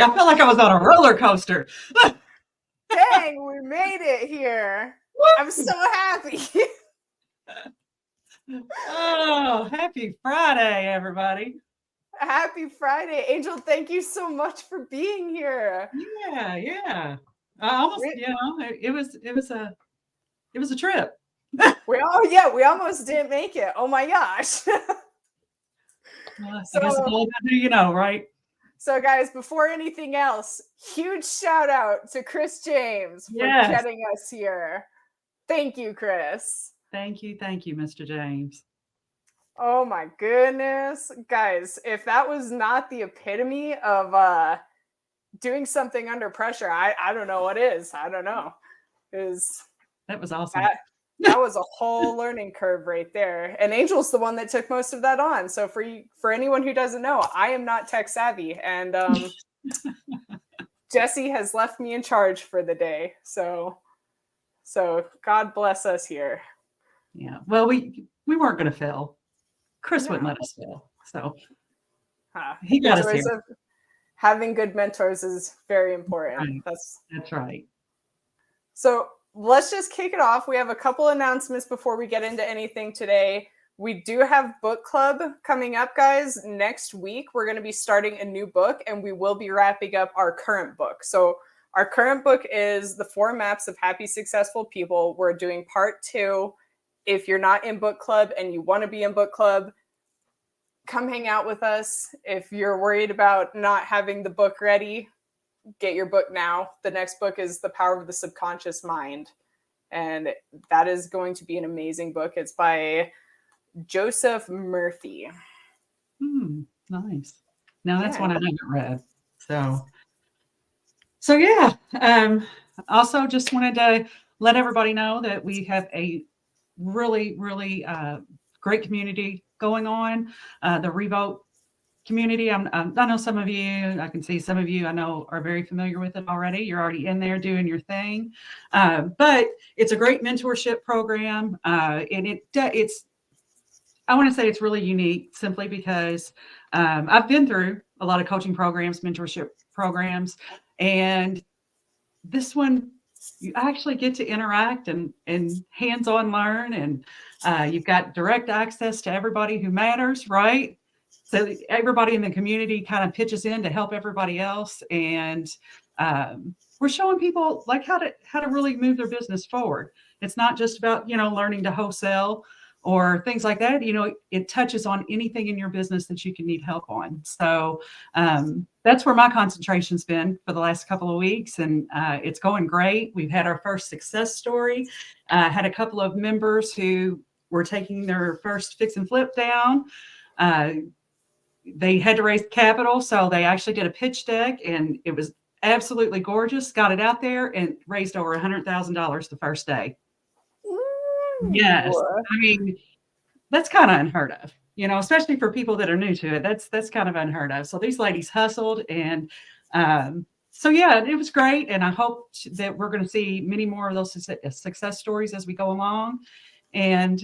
Friday. I felt like I was on a roller coaster. Dang, we made it here. I'm so happy. Oh, happy Friday, everybody. Happy Friday. Angel, thank you so much for being here. Yeah. I almost, it was a trip. We almost didn't make it. Oh my gosh. I guess it's all about who you know, right? So, guys, before anything else, huge shout out to Chris James for getting us here. Thank you, Chris. Thank you, Mr. James. Oh my goodness. Guys, if that was not the epitome of doing something under pressure, I don't know what is. I don't know. That was awesome. That was a whole learning curve right there. And Angel's the one that took most of that on. So for anyone who doesn't know, I am not tech savvy. And Jesse has left me in charge for the day. So God bless us here. Yeah. Well, we weren't going to fail. Chris wouldn't let us fail. So he got us here. Having good mentors is very important. Right. That's right. So let's just kick it off. We have a couple announcements before we get into anything today. We do have book club coming up, guys. Next week, we're going to be starting a new book, and we will be wrapping up our current book. So our current book is The 4 Maps of Happy, Successful People. We're doing part 2. If you're not in book club and you want to be in book club, come hang out with us. If you're worried about not having the book ready, get your book now. The next book is The Power of the Subconscious Mind. And that is going to be an amazing book. It's by Joseph Murphy. Nice. Now that's one I haven't read. So yeah. Also just wanted to let everybody know that we have a really, really great community going on. The Revote community. I know some of you, I can see some of you I know are very familiar with it already. You're already in there doing your thing. But it's a great mentorship program. And I want to say it's really unique simply because I've been through a lot of coaching programs, mentorship programs, and this one, you actually get to interact and hands-on learn, and you've got direct access to everybody who matters, right? So everybody in the community kind of pitches in to help everybody else, and we're showing people like how to really move their business forward. It's not just about learning to wholesale or things like that. It touches on anything in your business that you can need help on. So that's where my concentration's been for the last couple of weeks, and it's going great. We've had our first success story. Had a couple of members who were taking their first fix and flip down. They had to raise capital, so they actually did a pitch deck, and it was absolutely gorgeous. Got it out there and raised over $100,000 the first day. Yes. I mean, that's kind of unheard of, especially for people that are new to it. That's kind of unheard of. So these ladies hustled, and so yeah, it was great. And I hope that we're going to see many more of those success stories as we go along. And,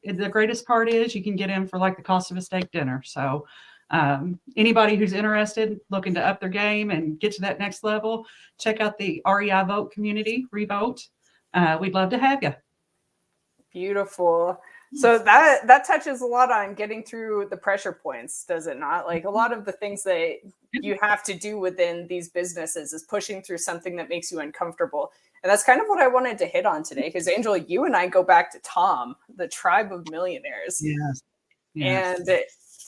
the greatest part is you can get in for like the cost of a steak dinner. So anybody who's interested, looking to up their game and get to that next level, check out the REI Vote community, Revote. We'd love to have you. Beautiful. So that touches a lot on getting through the pressure points, does it not? Like a lot of the things that you have to do within these businesses is pushing through something that makes you uncomfortable. And that's kind of what I wanted to hit on today, because Angel, you and I go back to Tom, the Tribe of Millionaires. Yes. And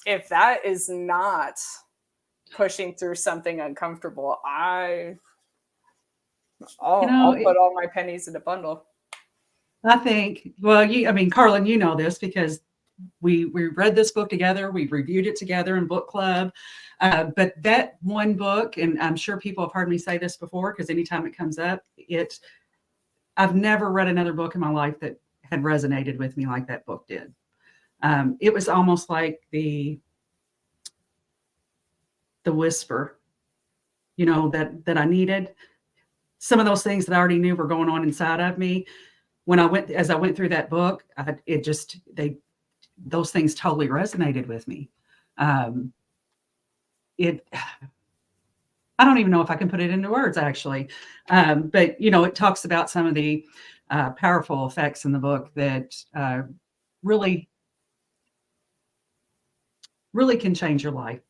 if that is not pushing through something uncomfortable, I'll put all my pennies in a bundle. I think, Carlin, you know this because we read this book together. We reviewed it together in book club. But that one book, and I'm sure people have heard me say this before, because anytime it comes up, I've never read another book in my life that had resonated with me like that book did. It was almost like the whisper, that I needed. Some of those things that I already knew were going on inside of me. As I went through that book, those things totally resonated with me. I don't even know if I can put it into words actually. But, it talks about some of the powerful effects in the book that really, really can change your life.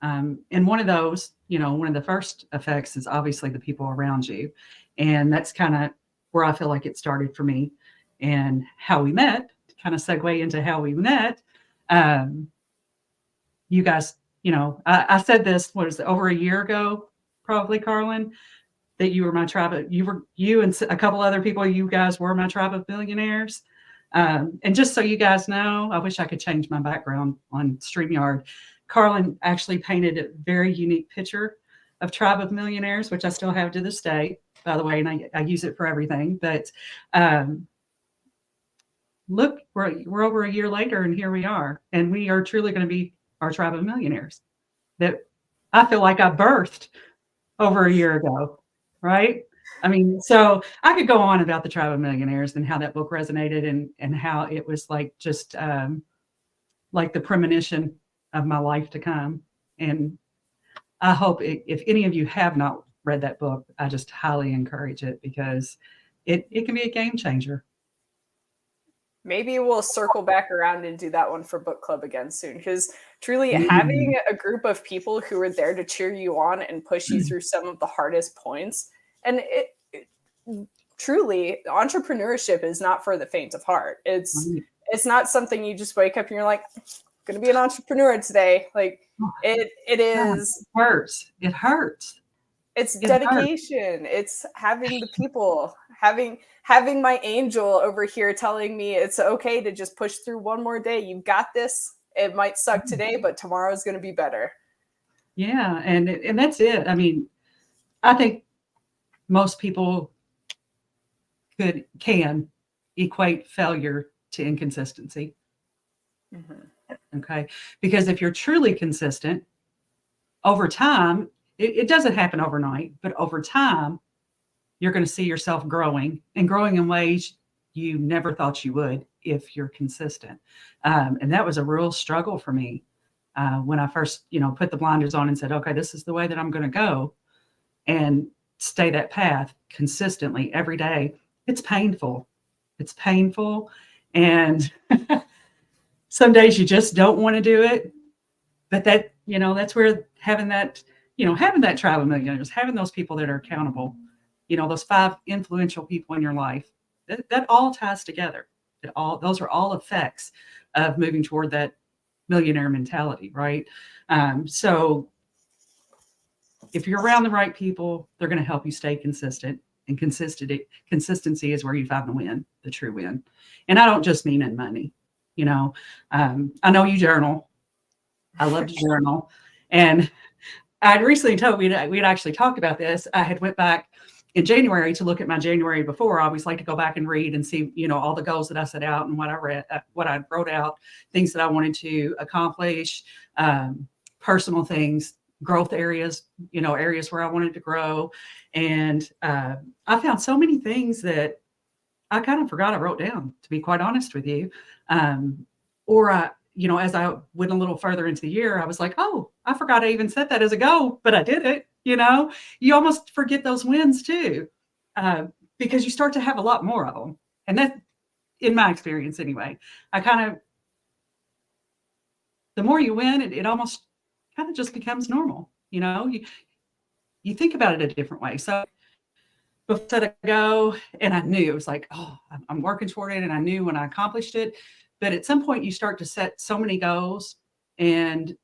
And one of those, one of the first effects is obviously the people around you. And that's kind of where I feel like it started for me and how we met, to kind of segue into how we met. Um, you guys, I said this, what is it, over a year ago, probably, Carlin, that you were my tribe. You and a couple other people, you guys were my tribe of millionaires. And just so you guys know, I wish I could change my background on StreamYard. Carlin actually painted a very unique picture of Tribe of Millionaires, which I still have to this day, by the way, and I use it for everything. But look, we're over a year later, and here we are, and we are truly going to be our Tribe of Millionaires that I feel like I birthed over a year ago, right? I mean, so I could go on about the Tribe of Millionaires and how that book resonated and how it was like just like the premonition of my life to come. And I hope if any of you have not read that book, I just highly encourage it because it can be a game changer. Maybe we'll circle back around and do that one for book club again soon, because truly having a group of people who are there to cheer you on and push you through some of the hardest points. And truly, entrepreneurship is not for the faint of heart. It's not something you just wake up and you're like, going to be an entrepreneur today. Like it is. It hurts. It hurts. It's dedication. It's having the people, having my angel over here telling me it's okay to just push through one more day. You've got this. It might suck today, but tomorrow is going to be better. Yeah, and that's it. I mean, I think most people can equate failure to inconsistency. Mm-hmm. Okay, because if you're truly consistent over time, it doesn't happen overnight, but over time, you're going to see yourself growing and growing in ways you never thought you would if you're consistent. And that was a real struggle for me when I first, put the blinders on and said, okay, this is the way that I'm going to go and stay that path consistently every day. It's painful. It's painful. And some days you just don't want to do it. But that, that's where having that tribe of millionaires, having those people that are accountable, those 5 influential people in your life, that all ties together. Those are all effects of moving toward that millionaire mentality, right? So if you're around the right people, they're going to help you stay consistent. And consistency is where you find the win, the true win. And I don't just mean in money. I know you journal. I love to journal. And I'd recently told we'd actually talked about this. I had went back in January to look at my January before. I always like to go back and read and see, all the goals that I set out and what I read, what I wrote out, things that I wanted to accomplish, personal things, growth areas, areas where I wanted to grow. And I found so many things that I kind of forgot I wrote down, to be quite honest with you. As I went a little further into the year, I was like, oh, I forgot I even set that as a goal, but I did it. You almost forget those wins too, because you start to have a lot more of them. And that, in my experience anyway, the more you win, it almost kind of just becomes normal. You think about it a different way. So before I set a go, and I knew it was like, oh, I'm working toward it. And I knew when I accomplished it. But at some point you start to set so many goals and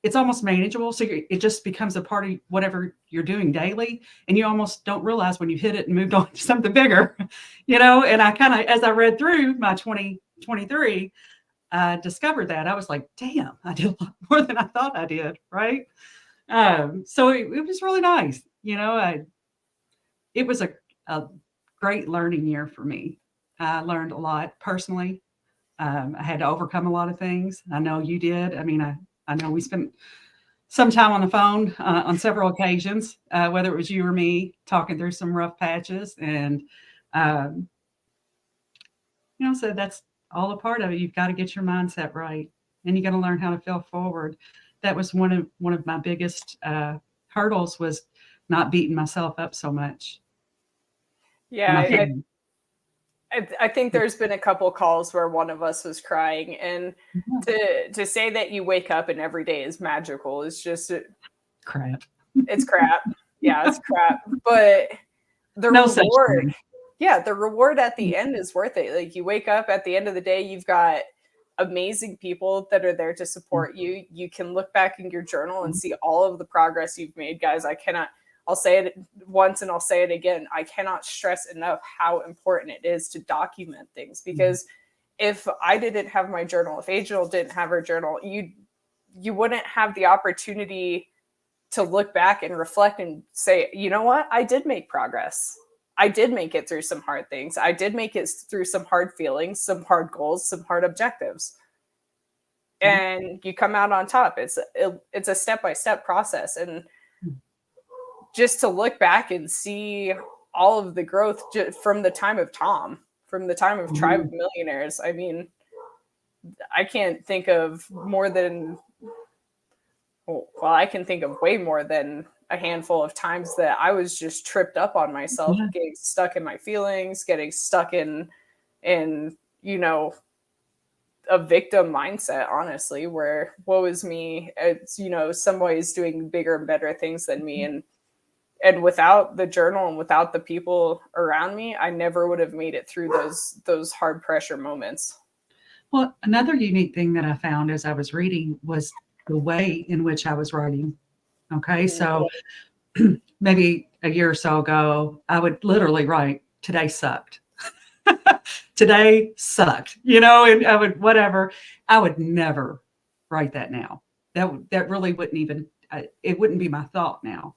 it's almost manageable. So it just becomes a part of whatever you're doing daily. And you almost don't realize when you hit it and moved on to something bigger, and I kind of, as I read through my 2023, I discovered that I was like, damn, I did a lot more than I thought I did. Right. So it was really nice. It was a great learning year for me. I learned a lot personally. I had to overcome a lot of things. I know you did. I mean, I know we spent some time on the phone on several occasions, whether it was you or me talking through some rough patches. And, so that's all a part of it. You've got to get your mindset right and you got to learn how to fail forward. that was one of my biggest hurdles, was not beating myself up so much. Yeah, My I, feelings. I think there's been a couple calls where one of us was crying, and Yeah. to say that you wake up and every day is magical is just Crap. it's crap. Yeah, it's crap. But the No such reward, thing. yeah, the reward at the end is worth it. Like you wake up at the end of the day, you've got amazing people that are there to support you. You can look back in your journal and see all of the progress you've made, guys. I'll say it once and I'll say it again. I cannot stress enough how important it is to document things, because if I didn't have my journal, if Angel didn't have her journal, you wouldn't have the opportunity to look back and reflect and say, you know what? I did make progress. I did make it through some hard things. I did make it through some hard feelings, some hard goals, some hard objectives. And you come out on top. It's a step-by-step process. And just to look back and see all of the growth from the time of Tom, from the time of Tribe of Millionaires. I mean, I can't think of more than, well, I can think of way more than a handful of times that I was just tripped up on myself, getting stuck in my feelings, getting stuck in, you know, a victim mindset, honestly, where woe is me. It's, you know, somebody's doing bigger and better things than me. And without the journal and without the people around me, I never would have made it through those hard pressure moments. Well, another unique thing that I found as I was reading was the way in which I was writing. Okay. So maybe a year or so ago, I would literally write, "Today sucked." Today sucked, you know, and I would, whatever. I would never write that now. That really wouldn't even, it wouldn't be my thought now.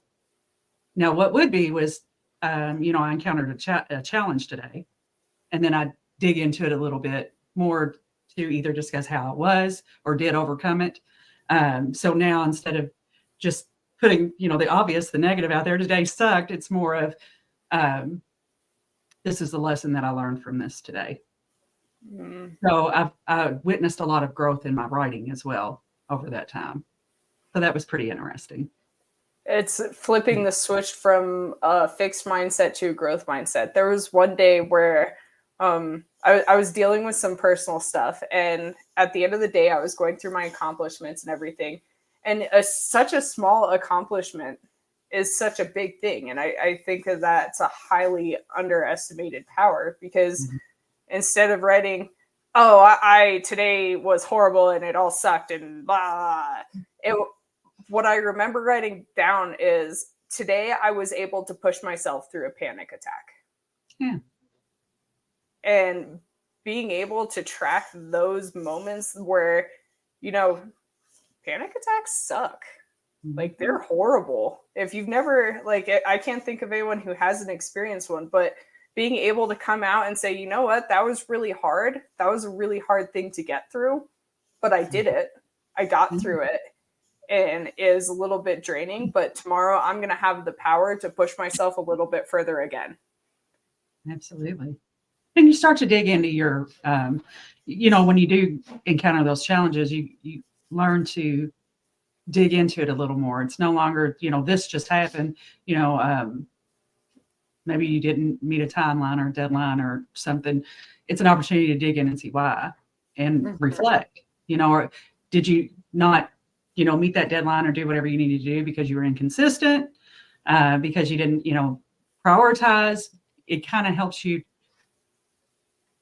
Now, what would be was, you know, I encountered a challenge today, and then I'd dig into it a little bit more to either discuss how it was or did overcome it. So now, instead of just putting, you know, the obvious, the negative out there, "Today sucked," it's more of, this is the lesson that I learned from this today. So I've witnessed a lot of growth in my writing as well over that time. So that was pretty interesting. It's flipping the switch from a fixed mindset to a growth mindset. There was one day where I was dealing with some personal stuff, and at the end of the day, I was going through my accomplishments and everything. And such a small accomplishment is such a big thing. And I think that that's a highly underestimated power, because instead of writing, "Oh, I today was horrible and it all sucked," and blah, what I remember writing down is, today I was able to push myself through a panic attack. Yeah. And being able to track those moments where, you know, panic attacks suck. Like, they're horrible. If you've never, like, I can't think of anyone who hasn't experienced one, but being able to come out and say, you know what, that was really hard. That was a really hard thing to get through, but I did it. I got through it. And is a little bit draining, but tomorrow I'm going to have the power to push myself a little bit further again. Absolutely. And you start to dig into your, you know, when you do encounter those challenges, you learn to dig into it a little more. It's no longer, you know, this just happened, you know, maybe you didn't meet a timeline or a deadline or something. It's an opportunity to dig in and see why and reflect, you know, or did you not, you know, meet that deadline or do whatever you needed to do because you were inconsistent, because you didn't, you know, prioritize. It kind of helps you.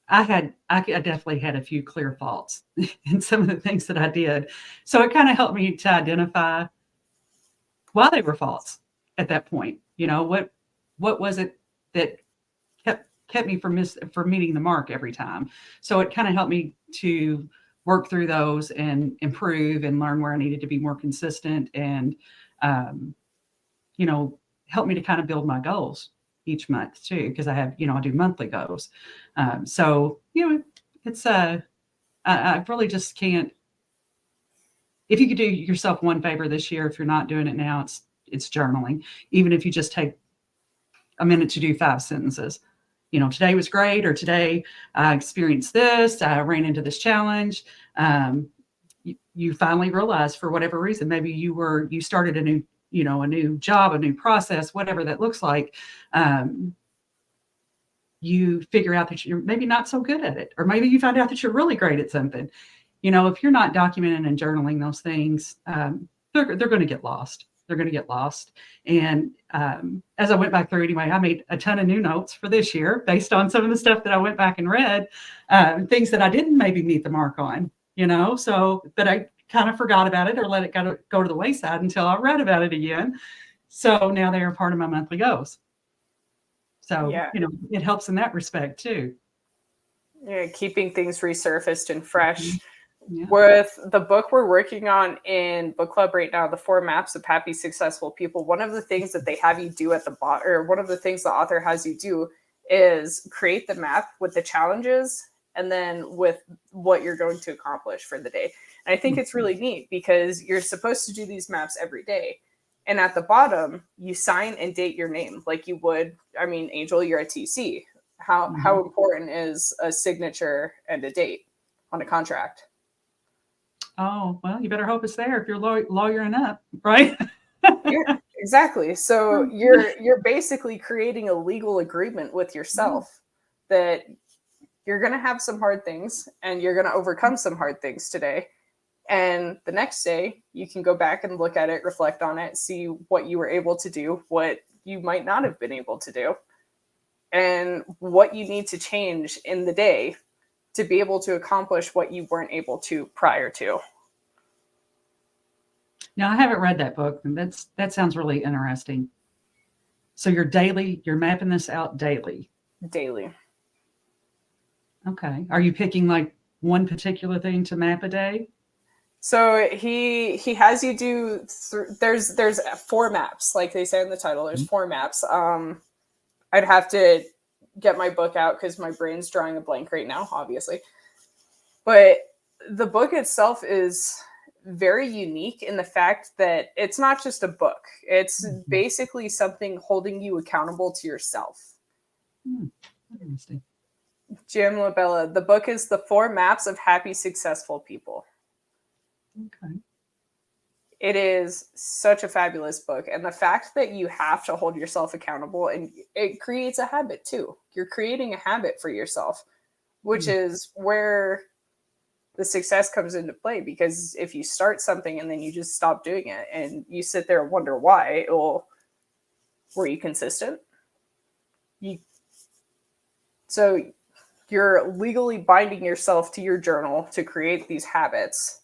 I definitely had a few clear faults in some of the things that I did. So it kind of helped me to identify why they were faults at that point. You know, what was it that kept me from meeting the mark every time? So it kind of helped me to work through those and improve and learn where I needed to be more consistent, and, you know, help me to kind of build my goals each month too, because I have, you know, I do monthly goals. So, you know, it's, I really just can't, if you could do yourself one favor this year, if you're not doing it now, it's journaling. Even if you just take a minute to do 5 sentences. You know, today was great, or today I experienced this, I ran into this challenge. you finally realize for whatever reason, maybe you started a new job, a new process, whatever that looks like. You figure out that you're maybe not so good at it, or maybe you find out that you're really great at something. If you're not documenting and journaling those things, they're going to get lost. They're going to get lost. And as I went back through anyway, I made a ton of new notes for this year based on some of the stuff that I went back and read, things that I didn't maybe meet the mark on, but I kind of forgot about it or let it go to the wayside until I read about it again. So now they are part of my monthly goals. So, Yeah. It helps in that respect too. Yeah, keeping things resurfaced and fresh. Yeah. With the book we're working on in book club right now, the 4 Maps of Happy, Successful People, one of the things that they have you do at the bottom, or one of the things the author has you do, is create the map with the challenges and then with what you're going to accomplish for the day. And I think it's really neat because you're supposed to do these maps every day. And at the bottom, you sign and date your name like you would. I mean, Angel, you're at TC. How important is a signature and a date on a contract? Oh, well, you better hope it's there if you're lawyering up, right? Yeah, exactly. So you're basically creating a legal agreement with yourself that you're going to have some hard things and you're going to overcome some hard things today. And the next day, you can go back and look at it, reflect on it, see what you were able to do, what you might not have been able to do, and what you need to change in the day to be able to accomplish what you weren't able to prior to. Now, I haven't read that book, and that sounds really interesting. So you're mapping this out daily. Daily. Okay. Are you picking like one particular thing to map a day? So he has you do there's 4 maps, like they say in the title. There's 4 maps. I'd have to get my book out because my brain's drawing a blank right now, obviously. But the book itself is very unique in the fact that it's not just a book. It's basically something holding you accountable to yourself. Interesting. Jim Labella, the book is The 4 Maps of Happy, Successful People. Okay. It is such a fabulous book. And the fact that you have to hold yourself accountable, and it creates a habit too. You're creating a habit for yourself, which is where the success comes into play. Because if you start something and then you just stop doing it and you sit there and wonder why, were you consistent? So you're legally binding yourself to your journal to create these habits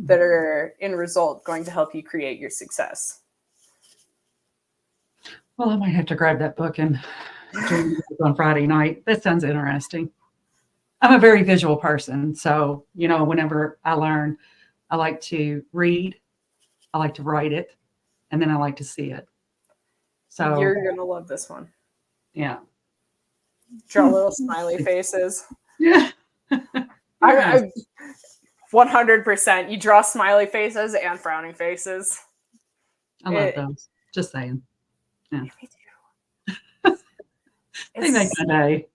that are in result going to help you create your success. Well, I might have to grab that book and join on Friday night. That sounds interesting. I'm a very visual person. So, whenever I learn, I like to read, I like to write it, and then I like to see it. So you're going to love this one. Yeah. Draw little smiley faces. Yeah. I 100%. You draw smiley faces and frowning faces. I love those. Just saying. Yeah. Me too. They make my day.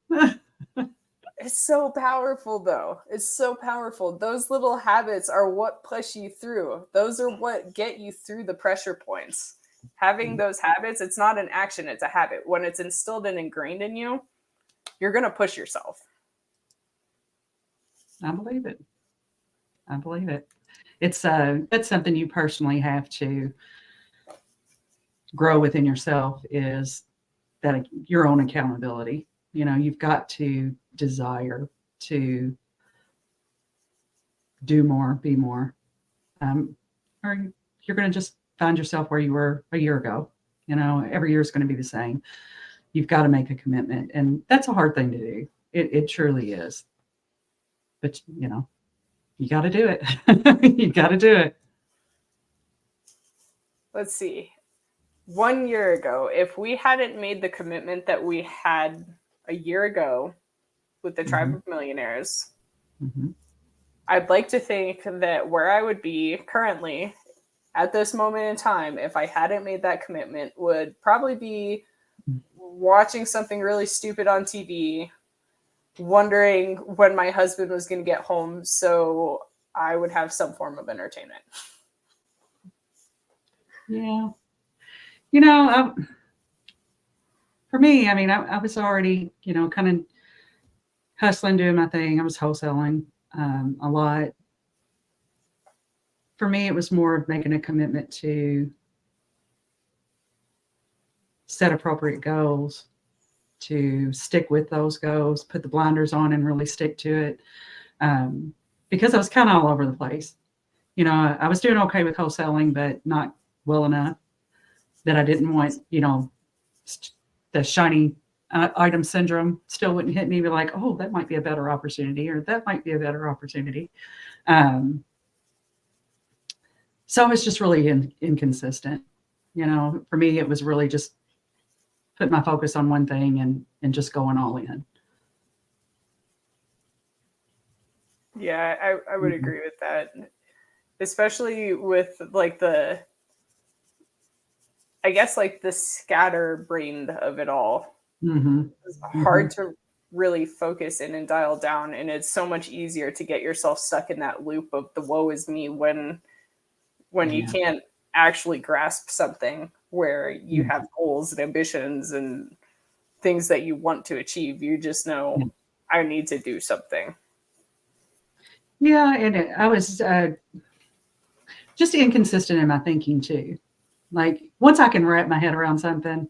It's so powerful, though. It's so powerful. Those little habits are what push you through. Those are what get you through the pressure points. Having those habits, it's not an action, it's a habit. When it's instilled and ingrained in you, you're going to push yourself. I believe it. It's that's something you personally have to grow within yourself, is that your own accountability. You've got to desire to do more, be more, or you're going to just find yourself where you were a year ago. Every year is going to be the same. You've got to make a commitment, and that's a hard thing to do. It truly is. But you got to do it. You got to do it. Let's see. 1 year ago, if we hadn't made the commitment that we had a year ago with the Tribe of Millionaires, I'd like to think that where I would be currently at this moment in time, if I hadn't made that commitment, would probably be watching something really stupid on TV, wondering when my husband was going to get home so I would have some form of entertainment. Yeah. For me, I mean, I was already, kind of hustling, doing my thing. I was wholesaling a lot. For me, it was more of making a commitment to set appropriate goals, to stick with those goals, put the blinders on and really stick to it. Because I was kind of all over the place. I was doing okay with wholesaling, but not well enough that I didn't want, the shiny item syndrome still wouldn't hit me. Be like, oh, that might be a better opportunity, or that might be a better opportunity. So it's just really inconsistent. For me, it was really just putting my focus on one thing and just going all in. Yeah, I would agree with that, especially with like the scatterbrained of it all. It's hard to really focus in and dial down, and it's so much easier to get yourself stuck in that loop of the woe is me when you can't actually grasp something where you have goals and ambitions and things that you want to achieve. You just know, I need to do something. Yeah, and I was just inconsistent in my thinking too. Like once I can wrap my head around something,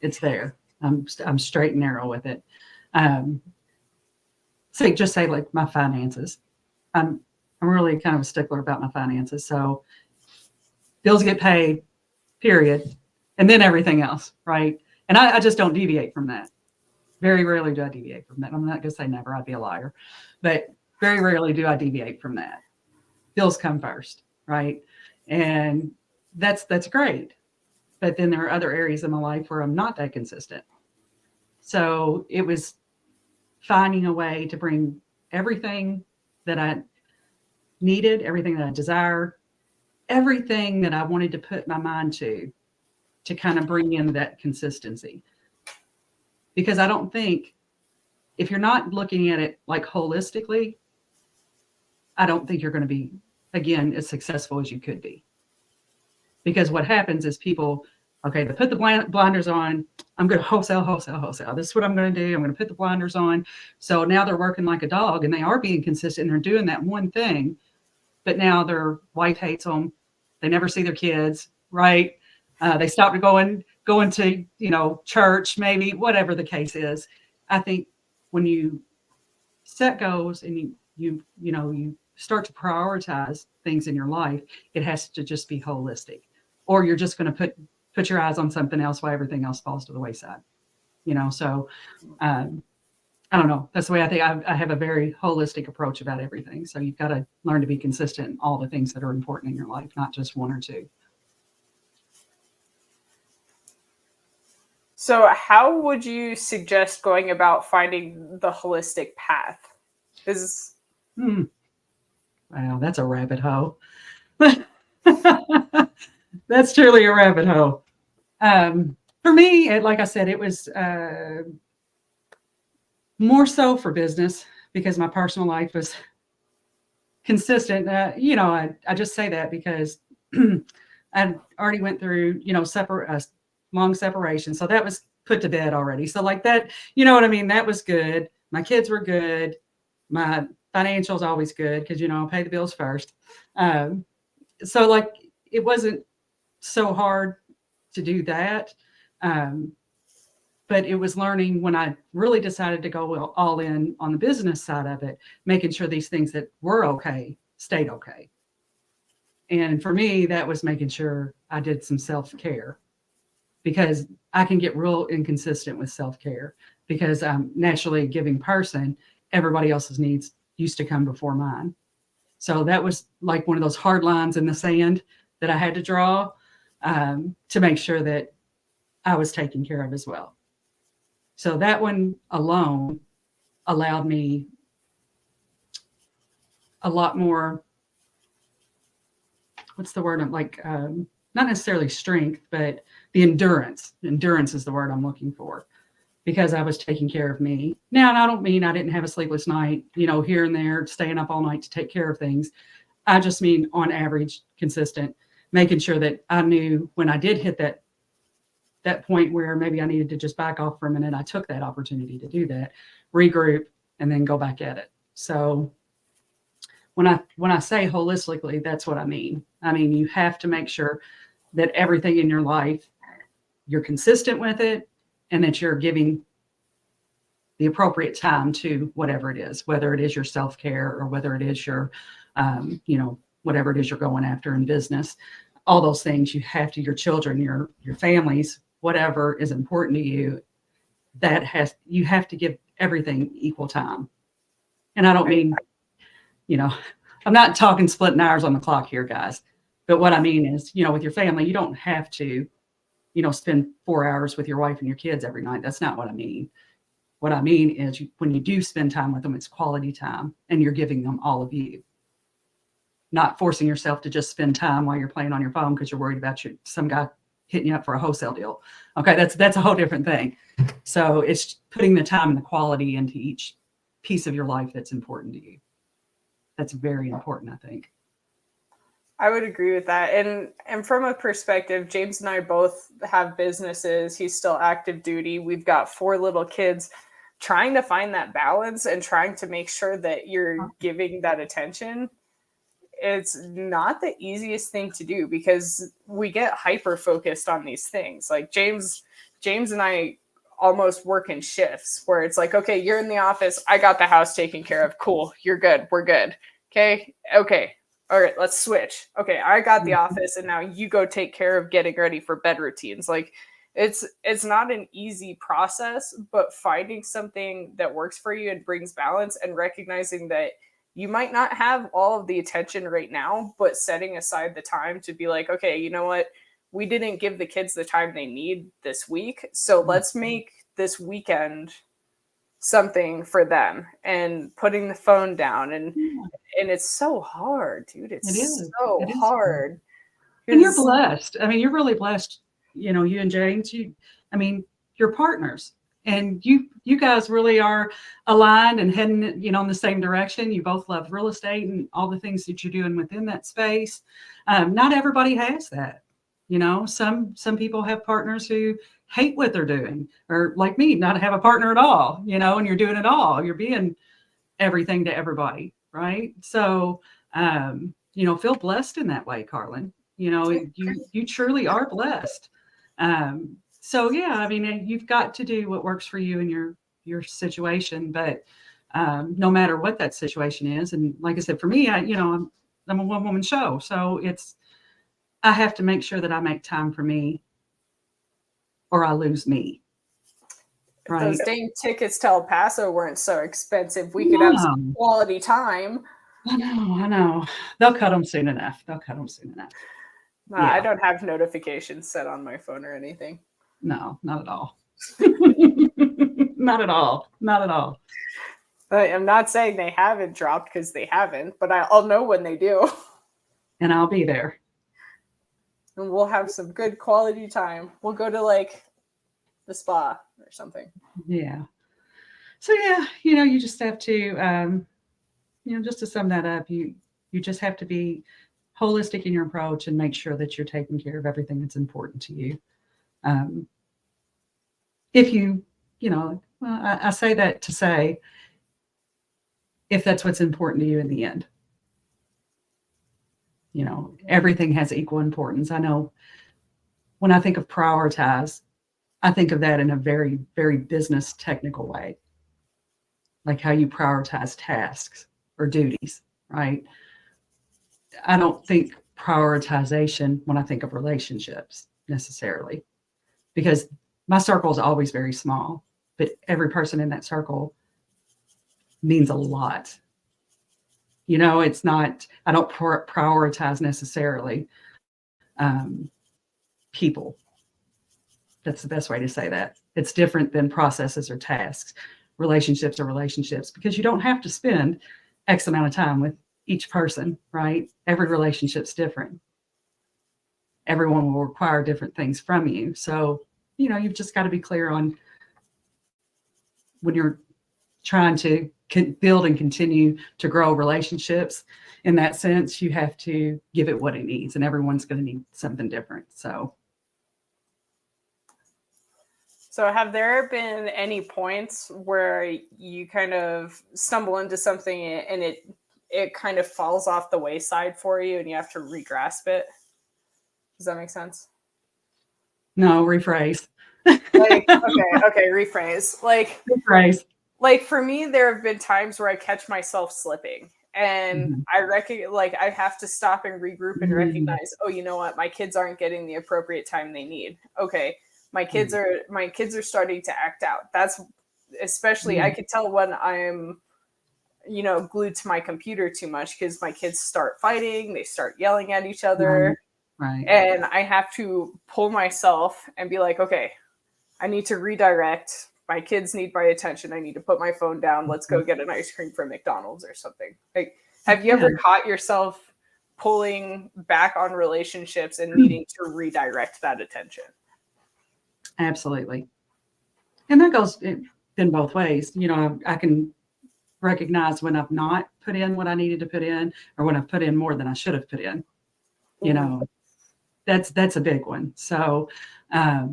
it's there. I'm straight and narrow with it. So just say like my finances. I'm really kind of a stickler about my finances. So bills get paid, period, and then everything else, right? And I just don't deviate from that. Very rarely do I deviate from that. I'm not going to say never. I'd be a liar, but very rarely do I deviate from that. Bills come first, right? And that's great. But then there are other areas in my life where I'm not that consistent. So it was finding a way to bring everything that I needed, everything that I desired, everything that I wanted to put my mind to kind of bring in that consistency. Because I don't think, if you're not looking at it like holistically, I don't think you're going to be, again, as successful as you could be. Because what happens is people, okay, they put the blinders on. I'm going to wholesale. This is what I'm going to do. I'm going to put the blinders on. So now they're working like a dog, and they are being consistent. And they're doing that one thing, but now their wife hates them. They never see their kids, right? They stopped going to, church, maybe, whatever the case is. I think when you set goals and you start to prioritize things in your life, it has to just be holistic, or you're just going to put your eyes on something else while everything else falls to the wayside. So I don't know. That's the way I think. I have a very holistic approach about everything. So you've got to learn to be consistent in all the things that are important in your life, not just one or two. So how would you suggest going about finding the holistic path? Wow, that's a rabbit hole. That's truly a rabbit hole. For me, like I said, it was more so for business, because my personal life was consistent. I just say that because I already went through, long separation. So that was put to bed already. So like that, you know what I mean? That was good. My kids were good. My financials always good because, I'll pay the bills first. So like, it wasn't so hard to do that. But it was learning when I really decided to go all in on the business side of it, making sure these things that were okay stayed okay. And for me, that was making sure I did some self-care, because I can get real inconsistent with self-care because I'm naturally a giving person. Everybody else's needs used to come before mine. So that was like one of those hard lines in the sand that I had to draw to make sure that I was taken care of as well. So that one alone allowed me a lot more, what's the word? I'm like, not necessarily strength, but the endurance. Endurance is the word I'm looking for. because I was taking care of me. Now, and I don't mean I didn't have a sleepless night, here and there, staying up all night to take care of things. I just mean on average, consistent, making sure that I knew when I did hit that point where maybe I needed to just back off for a minute, I took that opportunity to do that, regroup, and then go back at it. So when I say holistically, that's what I mean. I mean, you have to make sure that everything in your life, you're consistent with it, and that you're giving the appropriate time to whatever it is, whether it is your self-care or whether it is your, whatever it is you're going after in business. All those things you have to, your children, your families, whatever is important to you, you have to give everything equal time. And I don't mean, I'm not talking splitting hours on the clock here, guys. But what I mean is, with your family, you don't have to, spend 4 hours with your wife and your kids every night. That's not what I mean. What I mean is when you do spend time with them, it's quality time and you're giving them all of you. Not forcing yourself to just spend time while you're playing on your phone because you're worried about some guy hitting you up for a wholesale deal. Okay, that's a whole different thing. So it's putting the time and the quality into each piece of your life that's important to you. That's very important, I think. I would agree with that. And from a perspective, James and I both have businesses. He's still active duty. We've got 4 little kids. Trying to find that balance and trying to make sure that you're giving that attention, it's not the easiest thing to do because we get hyper focused on these things. Like James and I almost work in shifts where it's like, okay, you're in the office. I got the house taken care of. Cool. You're good. We're good. Okay. All right, let's switch. Okay, I got the office and now you go take care of getting ready for bed routines. Like it's not an easy process, but finding something that works for you and brings balance and recognizing that you might not have all of the attention right now, but setting aside the time to be like, okay, you know what? We didn't give the kids the time they need this week. So let's make this weekend something for them and putting the phone down and it's so hard, dude. It is hard. And you're blessed. I mean, you're really blessed. You and James, you're partners and you guys really are aligned and heading, in the same direction. You both love real estate and all the things that you're doing within that space. Not everybody has that. Some people have partners who hate what they're doing, or like me, not have a partner at all, and you're doing it all. You're being everything to everybody. Right. So, feel blessed in that way, Carlin. You truly are blessed. So yeah, I mean, you've got to do what works for you in your situation, but no matter what that situation is. And like I said, for me, I'm a one-woman show. So I have to make sure that I make time for me or I lose me. Right. Those dang tickets to El Paso weren't so expensive. We could have some quality time. I know. They'll cut them soon enough. Yeah. I don't have notifications set on my phone or anything. No, not at all. Not at all. I'm not saying they haven't dropped because they haven't, but I'll know when they do. And I'll be there. And we'll have some good quality time. We'll go to the spa or something. Yeah. So yeah, you just have to, just to sum that up, you just have to be holistic in your approach and make sure that you're taking care of everything that's important to you. If I say that to say, if that's what's important to you in the end, everything has equal importance. I know when I think of prioritize, I think of that in a very, very business technical way, like how you prioritize tasks or duties, right? I don't think prioritization when I think of relationships necessarily, because my circle is always very small, but every person in that circle means a lot. It's not, I don't prioritize necessarily people. That's the best way to say that. It's different than processes or tasks. Relationships are relationships because you don't have to spend X amount of time with each person, right? Every relationship's different. Everyone will require different things from you. So, you've just got to be clear on when you're trying to build and continue to grow relationships in that sense, you have to give it what it needs, and everyone's going to need something different. So have there been any points where you kind of stumble into something and it kind of falls off the wayside for you and you have to re-grasp it? Does that make sense? no, rephrase. Like, okay, rephrase. Rephrase. Like for me, there have been times where I catch myself slipping, and I have to stop and regroup and recognize, oh, you know what, my kids aren't getting the appropriate time they need. Okay, my kids are starting to act out. That's especially I could tell when I'm, glued to my computer too much because my kids start fighting, they start yelling at each other, right? And I have to pull myself and be like, okay, I need to redirect. My kids need my attention. I need to put my phone down. Let's go get an ice cream from McDonald's or something. Like, have you ever caught yourself pulling back on relationships and needing to redirect that attention? Absolutely. And that goes in both ways. I can recognize when I've not put in what I needed to put in, or when I've put in more than I should have put in. That's a big one. So, I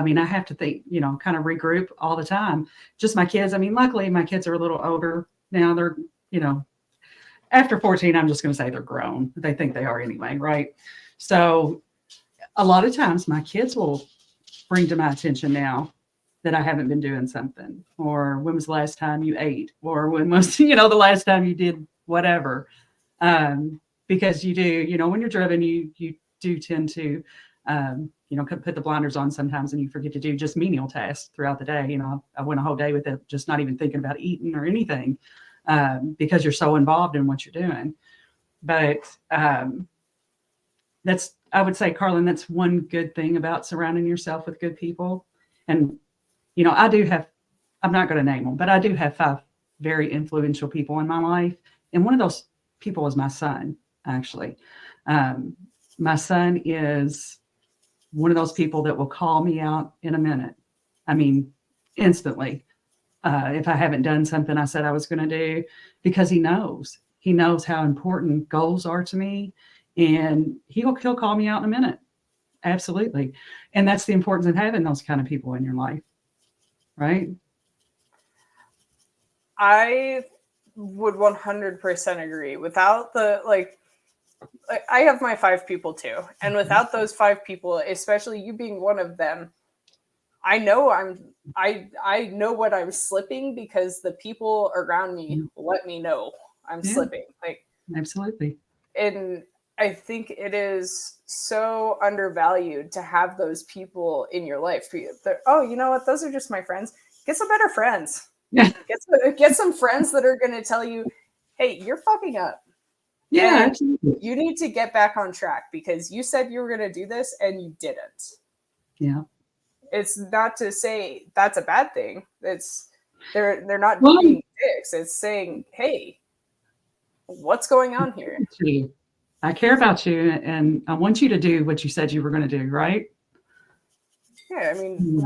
mean, I have to think, kind of regroup all the time. Just my kids. I mean, luckily my kids are a little older now. They're, after 14, I'm just going to say they're grown. They think they are anyway. Right. So a lot of times my kids will bring to my attention now that I haven't been doing something, or when was the last time you ate, or when was, the last time you did whatever. Because you do, when you're driven, you do tend to, put the blinders on sometimes, and you forget to do just menial tasks throughout the day. I went a whole day with it, just not even thinking about eating or anything, because you're so involved in what you're doing. But I would say, Carlin, that's one good thing about surrounding yourself with good people. And, I'm not going to name them, but I do have 5 very influential people in my life. And one of those people is my son, actually. My son is one of those people that will call me out in a minute. I mean, instantly. If I haven't done something I said I was going to do, because he knows how important goals are to me, and he'll call me out in a minute. Absolutely. And that's the importance of having those kind of people in your life. Right. I would 100% agree. Without I have my 5 people too. And without those 5 people, especially you being one of them, I know I know what I'm slipping, because the people around me let me know I'm slipping. Absolutely. And I think it is so undervalued to have those people in your life. Oh, you know what? Those are just my friends. Get some better friends. Yeah. Get some friends that are going to tell you, hey, you're fucking up. Yeah, absolutely. You need to get back on track because you said you were going to do this and you didn't. Yeah. It's not to say that's a bad thing. They're not being dicks. It's saying, hey, what's going on here? I care about you, and I want you to do what you said you were going to do, right? Yeah, I mean,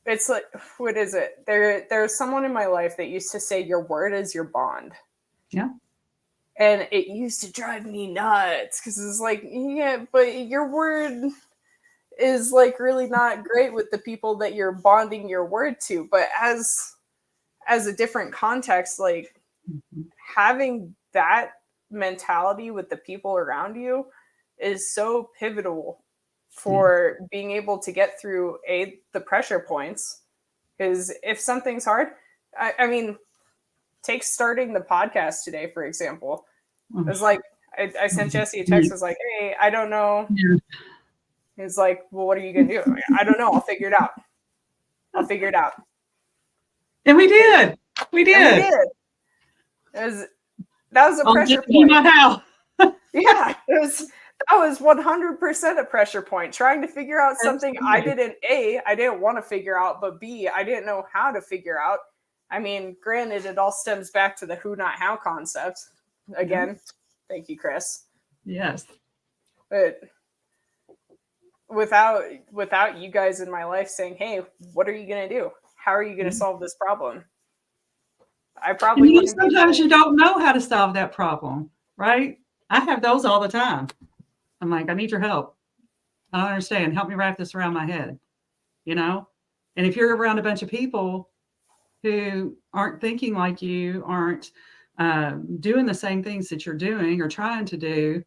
it's like, what is it? There's someone in my life that used to say your word is your bond. Yeah. And it used to drive me nuts because it's like, yeah, but your word is like really not great with the people that you're bonding your word to. But as a different context, like having that mentality with the people around you is so pivotal for being able to get through the pressure points. Because if something's hard, I mean, take starting the podcast today, for example. It was like, I sent Jesse a text. I was like, hey, I don't know. He's like, well, what are you going to do? Like, I don't know. I'll figure it out. And we did. That was a pressure point. How. Yeah, that was 100% a pressure point. Trying to figure out something I didn't want to figure out, but B, I didn't know how to figure out. I mean, granted, it all stems back to the who, not how concept. Again, thank you, Chris. Yes. But without you guys in my life saying, hey, what are you going to do? how are you going to Mhm. solve this problem? I And probably you know, wouldn't be sometimes able you to. don't know how to solve that problem, right? I have those all the time. I'm like, I need your help. I don't understand. Help me wrap this around my head, you know? And if you're around a bunch of people who aren't thinking like you, aren't doing the same things that you're doing or trying to do,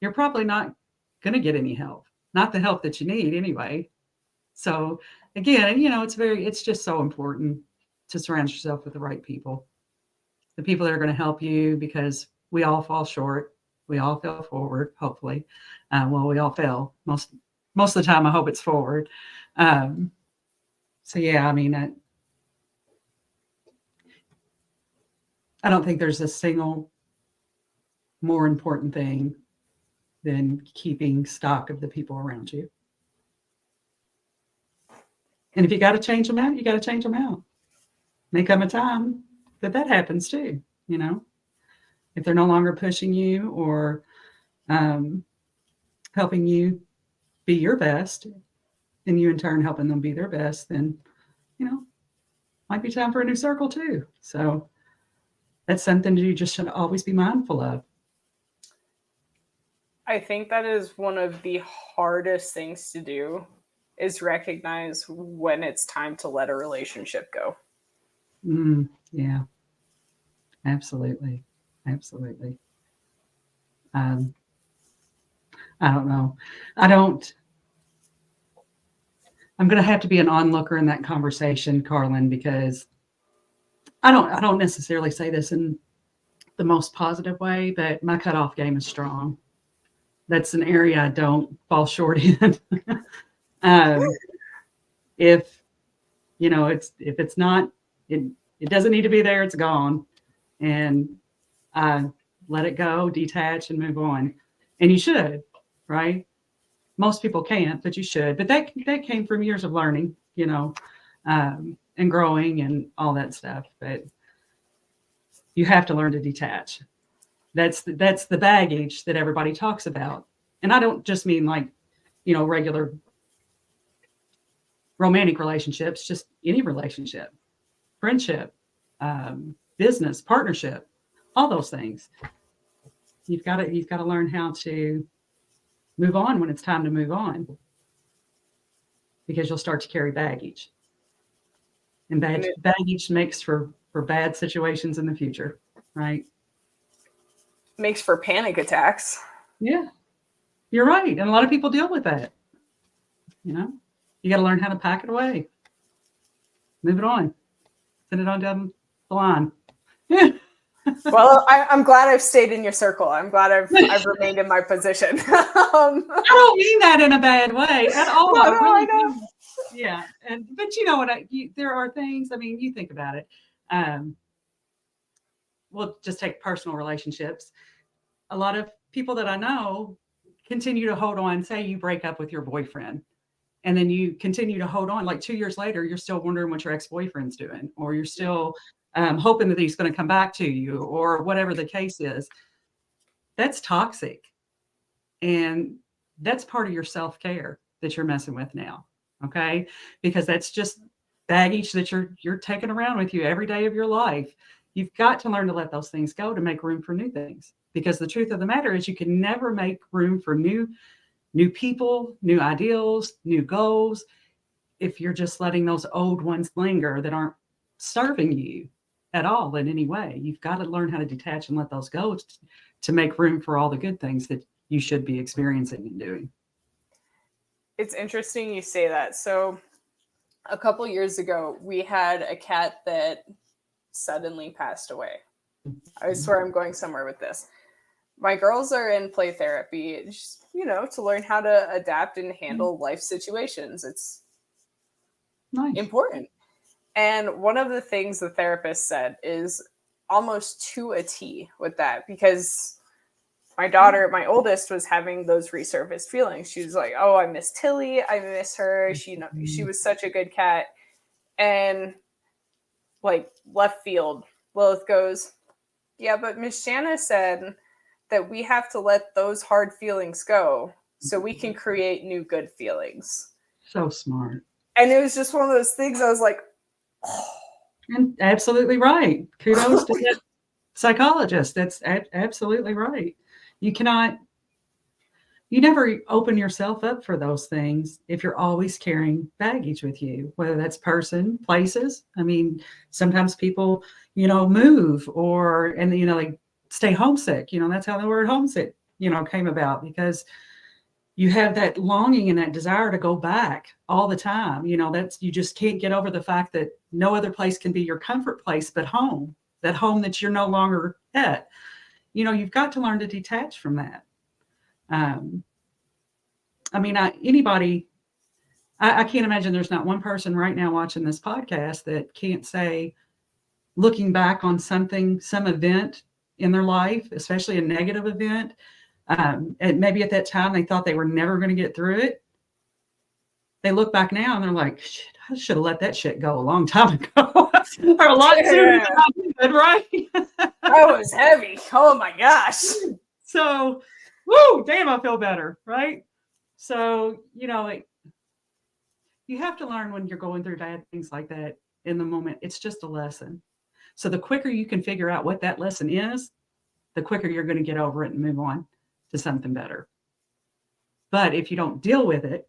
you're probably not going to get any help, not the help that you need anyway. So again, you know, it's just so important to surround yourself with the right people, the people that are going to help you, because we all fall short. We all fail forward, hopefully. Well, we all fail most of the time. I hope it's forward. Um, so yeah, I mean, I don't think there's a single more important thing than keeping stock of the people around you. And if you got to change them out, you got to change them out. May come a time that happens too, you know, if they're no longer pushing you or um, helping you be your best, and you in turn helping them be their best, then, you know, might be time for a new circle too. So that's something you just should always be mindful of. I think that is one of the hardest things to do is recognize when it's time to let a relationship go. Yeah, absolutely. Absolutely. Um, I don't know. I don't, I'm going to have to be an onlooker in that conversation, Carlin, because I don't necessarily say this in the most positive way, but my cutoff game is strong. That's an area I don't fall short in. um, if you know, if it's not, it doesn't need to be there. It's gone, and let it go, detach, and move on. And you should, right? Most people can't, but you should. But that came from years of learning, you know, and growing and all that stuff. But you have to learn to detach. That's the baggage that everybody talks about. And I don't just mean like, you know, regular romantic relationships, just any relationship, friendship, business, partnership, all those things. You've got to learn how to move on when it's time to move on, because you'll start to carry baggage, and And it baggage makes for bad situations in the future, right? makes for panic attacks. Yeah, you're right, and a lot of people deal with that. You know, you got to learn how to pack it away, move it on, send it on down the line. Yeah. Well, I'm glad I've stayed in your circle. I'm glad I've remained in my position. I don't mean that in a bad way at all. No, I I really know. do. Yeah, and but you know what? There are things. I mean, you think about it. Um, we'll just take personal relationships. A lot of people that I know continue to hold on. Say you break up with your boyfriend, and then you continue to hold on. Like 2 years later, you're still wondering what your ex-boyfriend's doing, or you're still hoping that he's going to come back to you, or whatever the case is. That's toxic. And that's part of your self-care that you're messing with now. Okay. Because that's just baggage that you're taking around with you every day of your life. You've got to learn to let those things go to make room for new things. Because the truth of the matter is you can never make room for new people, new ideals, new goals if you're just letting those old ones linger that aren't serving you at all in any way. You've got to learn how to detach and let those go to make room for all the good things that you should be experiencing and doing. It's interesting you say that. So, a couple years ago, we had a cat that suddenly passed away. I swear I'm going somewhere with this. My girls are in play therapy, just, to learn how to adapt and handle life situations. It's Nice. important. And one of the things the therapist said is almost to a T with that, because my daughter, my oldest, was having those resurfaced feelings. She was like, "Oh, I miss Tilly. I miss her. She was such a good cat." And like left field, Lilith goes, "Yeah, but Miss Shanna said that we have to let those hard feelings go so we can create new good feelings." So smart. And it was just one of those things I was like, And absolutely right. Kudos to that psychologist. That's absolutely right. You cannot, you never open yourself up for those things if you're always carrying baggage with you, whether that's person, places. I mean, sometimes people, move and, like stay homesick. That's how the word homesick, came about because you have that longing and that desire to go back all the time. You just can't get over the fact that no other place can be your comfort place but home, that home that you're no longer at. You've got to learn to detach from that. Anybody, I can't imagine there's not one person right now watching this podcast that can't say, looking back on something, some event in their life, especially a negative event, and maybe at that time they thought they were never going to get through it. They look back now and they're like, shit, I should have let that shit go a long time ago. Or a lot sooner than I did, right? That was heavy. Oh my gosh. So, woo, damn, I feel better, right? So, you have to learn when you're going through bad things like that in the moment. It's just a lesson. So the quicker you can figure out what that lesson is, the quicker you're going to get over it and move on to something better. But if you don't deal with it,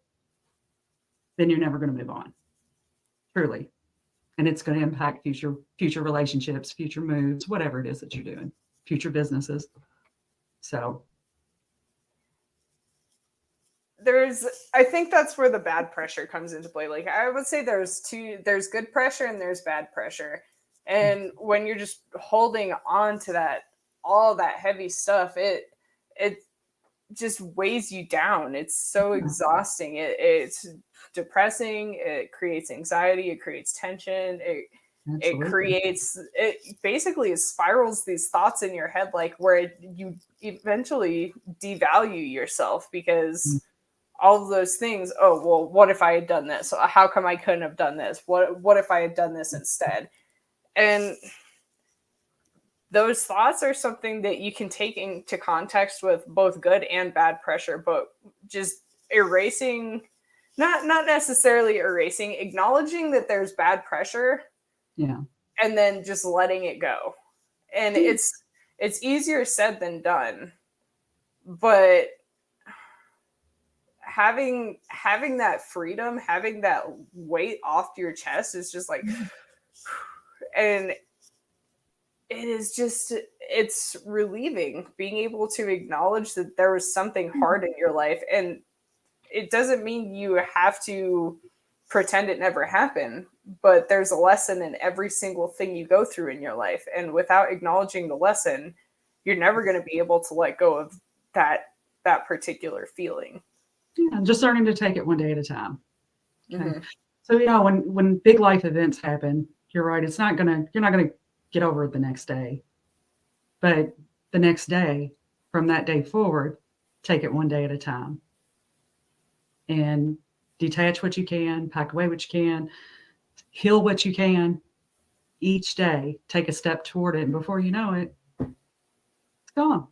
then you're never going to move on, truly. And it's going to impact future relationships, future moves, whatever it is that you're doing, future businesses. So I think that's where the bad pressure comes into play. Like I would say there's good pressure and there's bad pressure. And when you're just holding on to all that heavy stuff, it just weighs you down. It's so exhausting. It's depressing. It creates anxiety. It creates tension. It basically spirals these thoughts in your head, like where you eventually devalue yourself because all of those things. Oh, well, what if I had done this? How come I couldn't have done this? What if I had done this instead? And those thoughts are something that you can take into context with both good and bad pressure, but just erasing, not necessarily erasing, acknowledging that there's bad pressure. Yeah. And then just letting it go. And it's easier said than done. But having that freedom, having that weight off your chest is just like, and it's relieving being able to acknowledge that there was something hard in your life. And it doesn't mean you have to pretend it never happened, but there's a lesson in every single thing you go through in your life. And without acknowledging the lesson, you're never going to be able to let go of that particular feeling. Yeah, just learning to take it one day at a time. Okay. Mm-hmm. So, when big life events happen, you're right. You're not going to get over it the next day, but the next day, from that day forward, take it one day at a time and detach what you can, pack away what you can, heal what you can each day, take a step toward it. And before you know it, it's gone.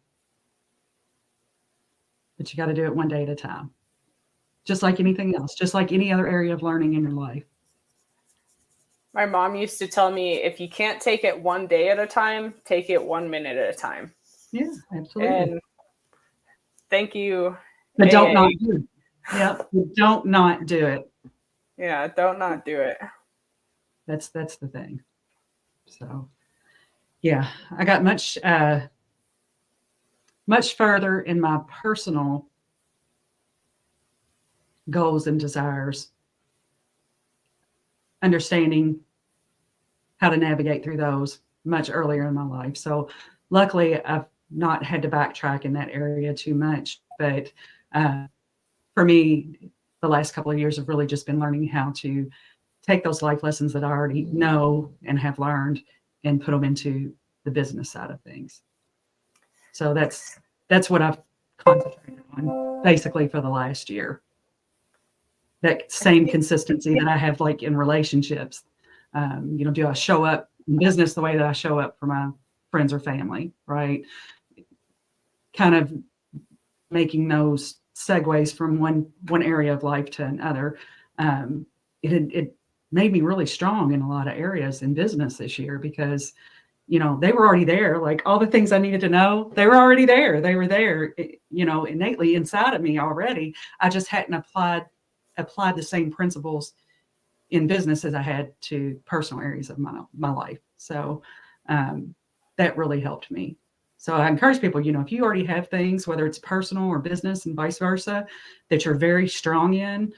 But you got to do it one day at a time, just like anything else, just like any other area of learning in your life. My mom used to tell me, if you can't take it one day at a time, take it 1 minute at a time. Yeah, absolutely. And thank you. But don't not do it. Yeah, don't not do it. Yeah, don't not do it. That's the thing. So, yeah, I got much further in my personal goals and desires, understanding how to navigate through those much earlier in my life. So luckily I've not had to backtrack in that area too much, but for me, the last couple of years have really just been learning how to take those life lessons that I already know and have learned and put them into the business side of things. So that's what I've concentrated on basically for the last year. That same consistency that I have like in relationships. Do I show up in business the way that I show up for my friends or family, right? Kind of making those segues from one area of life to another. It made me really strong in a lot of areas in business this year because, you know, they were already there. Like all the things I needed to know, they were already there. They were there, you know, innately inside of me already. I just hadn't applied the same principles in business as I had to personal areas of my life. So that really helped me. So I encourage people, you know, if you already have things, whether it's personal or business and vice versa, that you're very strong in,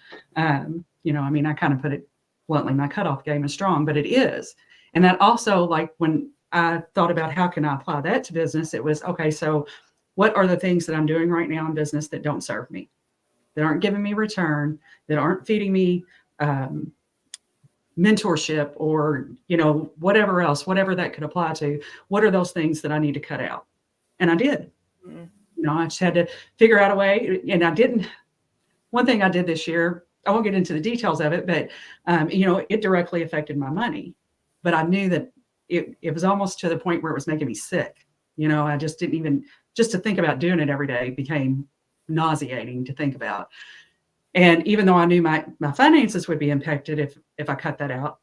you know, I mean, I kind of put it bluntly, my cutoff game is strong, but it is. And that also, like when I thought about how can I apply that to business, it was, okay, so what are the things that I'm doing right now in business that don't serve me, that aren't giving me return, that aren't feeding me mentorship or, you know, whatever else, whatever that could apply to, what are those things that I need to cut out? And I did. You know, I just had to figure out a way. And I didn't. One thing I did this year, I won't get into the details of it, but, you know, it directly affected my money. But I knew that it was almost to the point where it was making me sick. You know, I just didn't even, just to think about doing it every day became nauseating to think about. And even though I knew my finances would be impacted if I cut that out,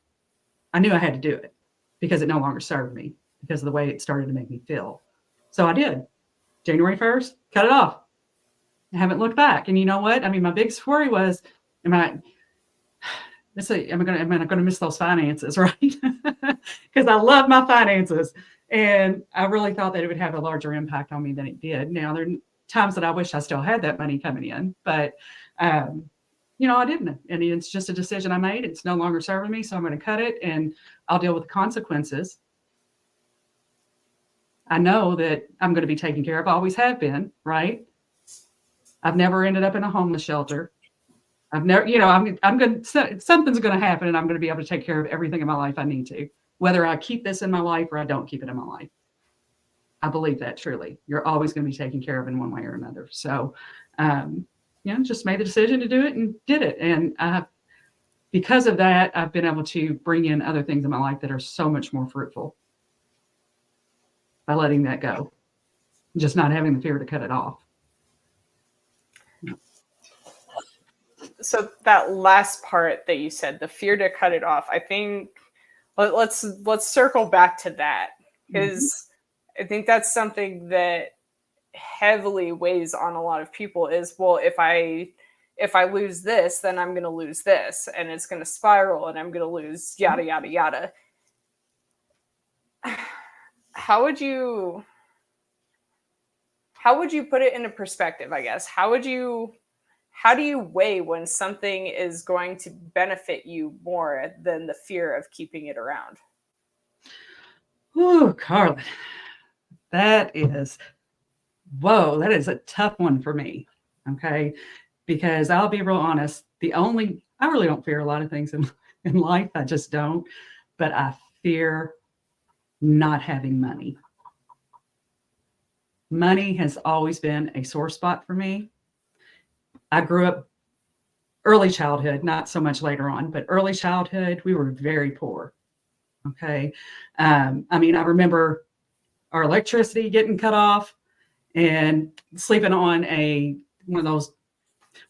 I knew I had to do it because it no longer served me because of the way it started to make me feel. So I did. January 1st, cut it off. I haven't looked back. And you know what? I mean, my biggest worry was, am I going to miss those finances, right? Because I love my finances. And I really thought that it would have a larger impact on me than it did. Now, there are times that I wish I still had that money coming in, but, you know, I didn't. And it's just a decision I made. It's no longer serving me. So I'm going to cut it and I'll deal with the consequences. I know that I'm going to be taken care of. I always have been, right? I've never ended up in a homeless shelter. I've never, you know, I'm going to, something's going to happen and I'm going to be able to take care of everything in my life I need to, whether I keep this in my life or I don't keep it in my life. I believe that truly. You're always going to be taken care of in one way or another. So, you know, just made the decision to do it and did it. And because of that, I've been able to bring in other things in my life that are so much more fruitful by letting that go, just not having the fear to cut it off. So that last part that you said, the fear to cut it off, I think let's circle back to that because I think that's something that heavily weighs on a lot of people is, well, if I lose this, then I'm going to lose this and it's going to spiral and I'm going to lose yada, yada, yada. How would you put it into perspective, I guess? How do you weigh when something is going to benefit you more than the fear of keeping it around? Oh, Carla, that is a tough one for me. Okay. Because I'll be real honest. I really don't fear a lot of things in life. I just don't, but I fear not having money. Money has always been a sore spot for me. I grew up early childhood, not so much later on, but early childhood, we were very poor. Okay. I mean, I remember our electricity getting cut off and sleeping on one of those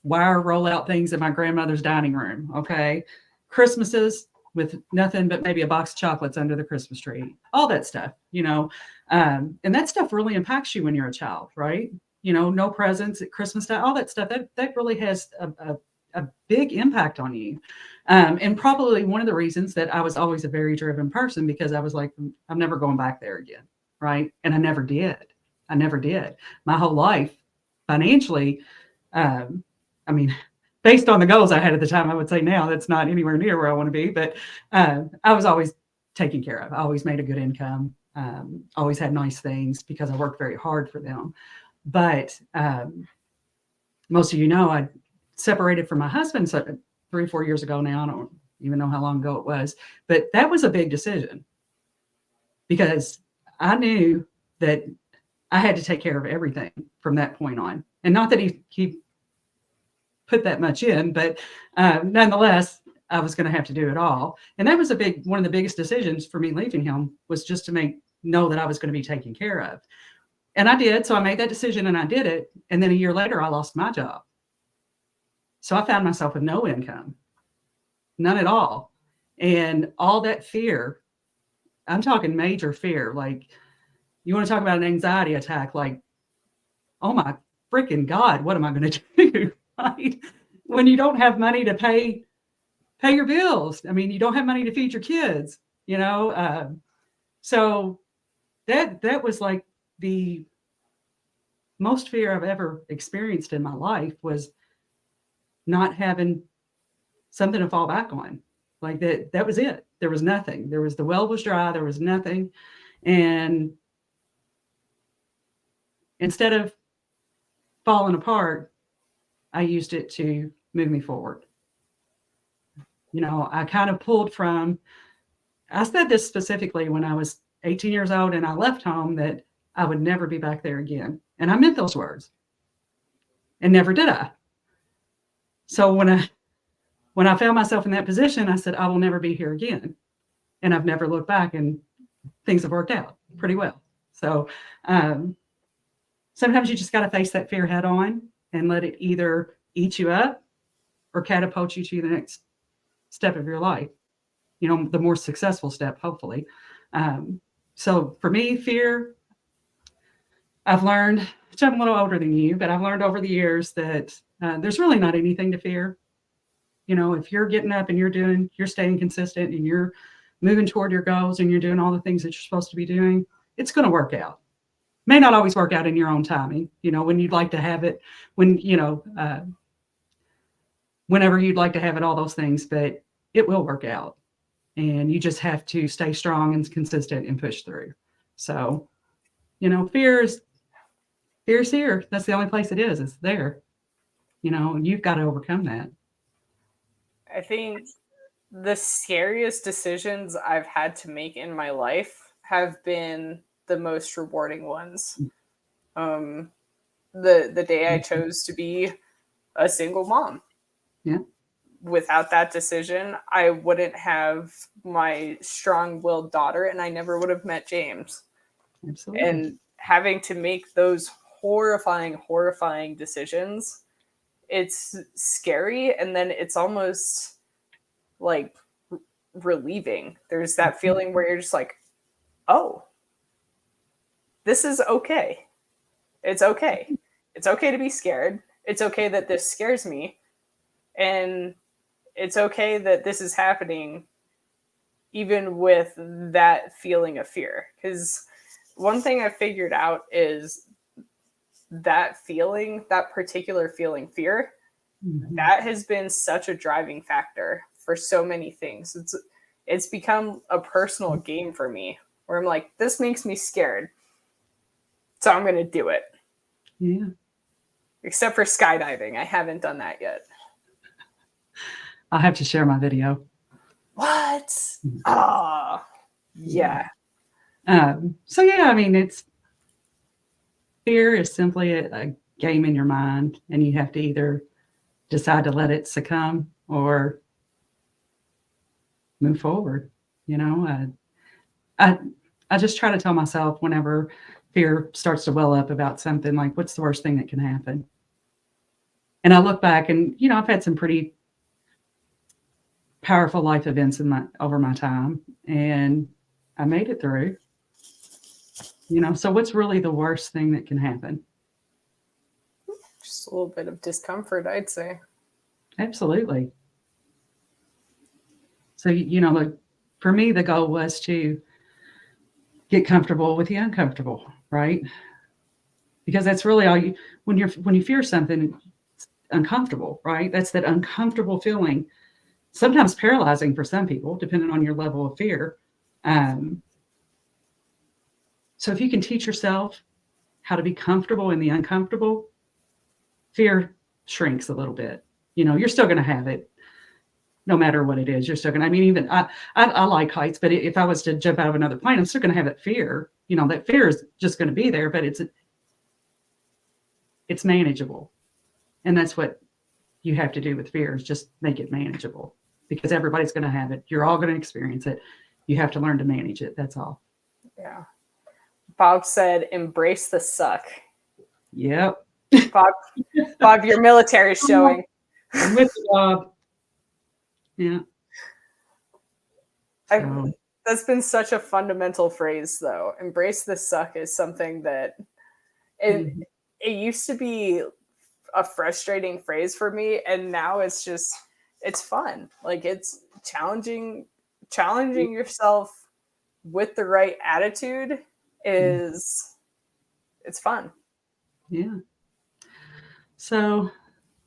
wire rollout things in my grandmother's dining room. Okay. Christmases with nothing but maybe a box of chocolates under the Christmas tree, all that stuff, you know, and that stuff really impacts you when you're a child, right? You know, no presents at Christmas time, all that stuff, that really has a big impact on you. And probably one of the reasons that I was always a very driven person, because I was like, I'm never going back there again. Right. And I never did. My whole life financially, I mean, based on the goals I had at the time, I would say now that's not anywhere near where I want to be, but I was always taken care of. I always made a good income, always had nice things because I worked very hard for them. But most of you know, I separated from my husband 3 or 4 years ago now. I don't even know how long ago it was, but that was a big decision because I knew that I had to take care of everything from that point on. And not that he put that much in, but nonetheless, I was going to have to do it all. And that was one of the biggest decisions for me leaving him, was just to know that I was going to be taken care of. And I did. So I made that decision and I did it. And then a year later, I lost my job. So I found myself with no income, none at all. And all that fear, I'm talking major fear. Like, you want to talk about an anxiety attack, like, oh my freaking God, what am I going to do? Right? When you don't have money to pay your bills. I mean, you don't have money to feed your kids, you know? So that was like the most fear I've ever experienced in my life, was not having something to fall back on. Like that was it. There was nothing. The well was dry. There was nothing. And instead of falling apart, I used it to move me forward. You know, I kind of pulled from, I said this specifically when I was 18 years old and I left home, that I would never be back there again. And I meant those words. And never did I. So when I found myself in that position, I said, I will never be here again. And I've never looked back, and things have worked out pretty well. So sometimes you just got to face that fear head on and let it either eat you up or catapult you to the next step of your life. You know, the more successful step, hopefully. So for me, fear, I've learned, which I'm a little older than you, but I've learned over the years that there's really not anything to fear. You know, if you're getting up and you're staying consistent and you're moving toward your goals and you're doing all the things that you're supposed to be doing, it's going to work out. May not always work out in your own timing, you know, when you'd like to have it, when, you know, whenever you'd like to have it, all those things, but it will work out. And you just have to stay strong and consistent and push through. So, you know, fear is here. That's the only place it is. It's there. You know, and you've got to overcome that. I think the scariest decisions I've had to make in my life have been the most rewarding ones. The day I chose to be a single mom. Yeah. Without that decision, I wouldn't have my strong-willed daughter, and I never would have met James. Absolutely. And having to make those horrifying decisions, it's scary, and then it's almost like relieving. There's that feeling where you're just like, oh, this is okay. It's okay. It's okay to be scared. It's okay that this scares me. And it's okay that this is happening even with that feeling of fear. Because one thing I figured out is that feeling, that particular feeling, fear, that has been such a driving factor for so many things. It's become a personal game for me where I'm like, this makes me scared, so I'm going to do it. Yeah. Except for skydiving. I haven't done that yet. I'll have to share my video. What? Ah, yeah. So yeah, I mean, fear is simply a game in your mind, and you have to either decide to let it succumb or move forward. You know, I just try to tell myself whenever fear starts to well up about something, like, what's the worst thing that can happen? And I look back, and you know, I've had some pretty powerful life events over my time, and I made it through. You know, so what's really the worst thing that can happen? Just a little bit of discomfort, I'd say. Absolutely. So, you know, like, for me, the goal was to get comfortable with the uncomfortable, right? Because that's really all when you fear something, it's uncomfortable, right? That's that uncomfortable feeling, sometimes paralyzing for some people, depending on your level of fear. So if you can teach yourself how to be comfortable in the uncomfortable, fear shrinks a little bit. You know, you're still going to have it no matter what it is. You're still going to, I mean, even I like heights, but if I was to jump out of another plane, I'm still going to have that fear. You know, that fear is just going to be there, but it's manageable. And that's what you have to do with fear, is just make it manageable, because everybody's going to have it. You're all going to experience it. You have to learn to manage it. That's all. Yeah. Bob said, embrace the suck. Yep. Bob, your military showing. I'm with you, Bob. Yeah. So, That's been such a fundamental phrase, though. Embrace the suck is something that it used to be a frustrating phrase for me, and now it's fun. Like, it's challenging yourself with the right attitude is it's fun. yeah. So,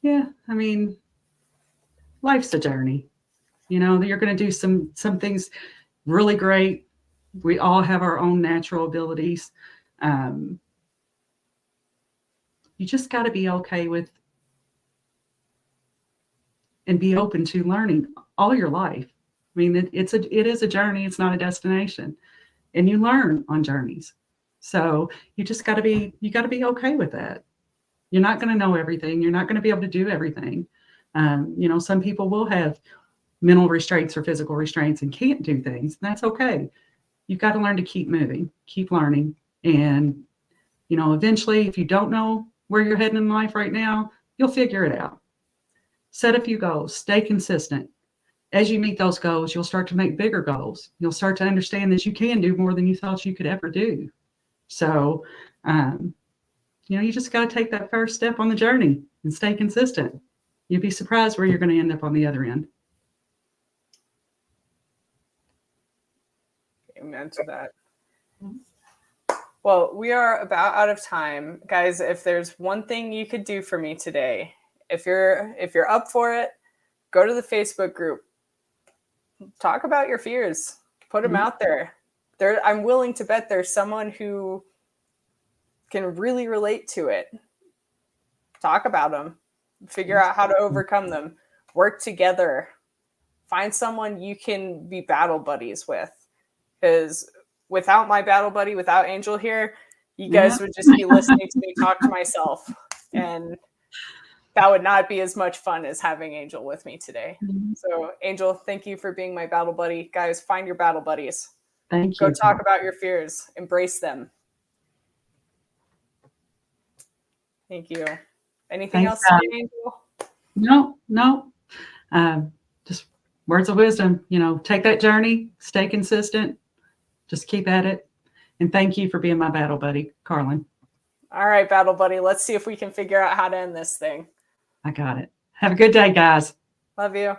yeah, I mean, life's a journey. You know, you're going to do some things really great. We all have our own natural abilities. You just got to be okay with and be open to learning all your life. I mean, it is a journey. It's not a destination, and you learn on journeys. So you just got to be okay with that. You're not going to know everything. You're not going to be able to do everything. You know, some people will have mental restraints or physical restraints and can't do things. That's okay. You've got to learn to keep moving, keep learning. And, you know, eventually, if you don't know where you're heading in life right now, you'll figure it out. Set a few goals, stay consistent. As you meet those goals, you'll start to make bigger goals. You'll start to understand that you can do more than you thought you could ever do. So, you know, you just got to take that first step on the journey and stay consistent. You'd be surprised where you're going to end up on the other end. Amen to that. Well, we are about out of time. Guys, if there's one thing you could do for me today, if you're up for it, go to the Facebook group. Talk about your fears. Put them out there. I'm willing to bet there's someone who can really relate to it. Talk about them. Figure out how to overcome them. Work together. Find someone you can be battle buddies with. Because without my battle buddy, without Angel here, you guys would just be listening to me talk to myself. And that would not be as much fun as having Angel with me today. So, Angel, thank you for being my battle buddy. Guys, find your battle buddies. Thank you. Go talk about your fears. Embrace them. Thank you. Anything else today, Angel? No. Just words of wisdom. You know, take that journey, stay consistent, just keep at it. And thank you for being my battle buddy, Carlin. All right, battle buddy. Let's see if we can figure out how to end this thing. I got it. Have a good day, guys. Love you.